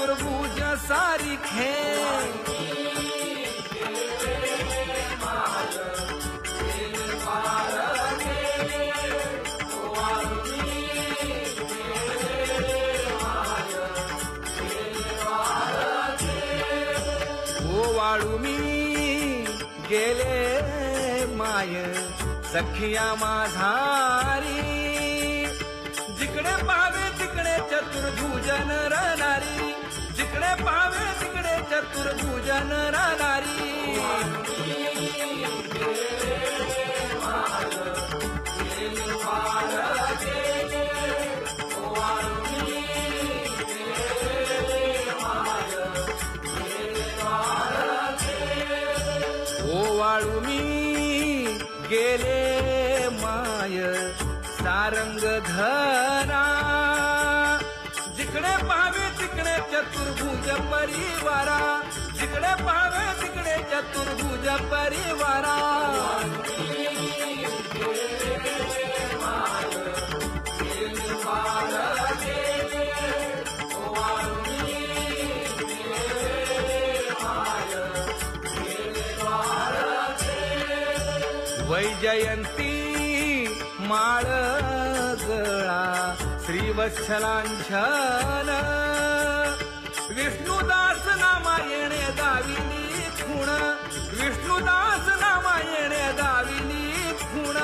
चतुर्भुज सारिखे वाळू मी गेले माय सखिया माझारी जिकडे पावे तिकडे चतुर्भुज नरनारी जिकडे पावे तिकडे चतुर्भुज नरनारी वाळू मी गेले माय सारंग धरा जिकडे पावे तिकडे चतुर्भुज परिवारा जिकडे पावे तिकडे चतुर्भुज परिवारा वैजयंती माळ गळा श्रीवत्सलांछन विष्णुदास नामायणे दाविली खूण विष्णुदास नामायणे दाविली खूण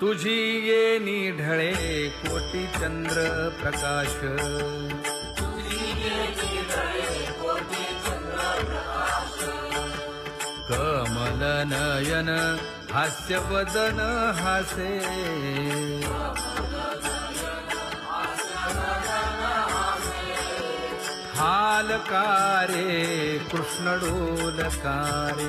तुझी ये निढळे कोटी चंद्र प्रकाश कमल नयन हास्य वदन हासे हालकारे कृष्ण डोलकारे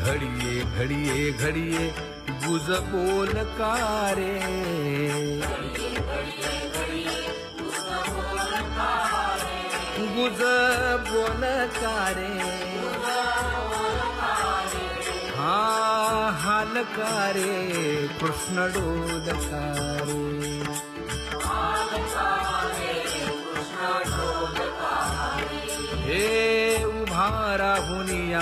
घड़िए घड़िए घड़िए गुज बोलकारे गुज बोलकारे हाँ हालकारे कृष्ण डोलकारे हे उभा राहुनिया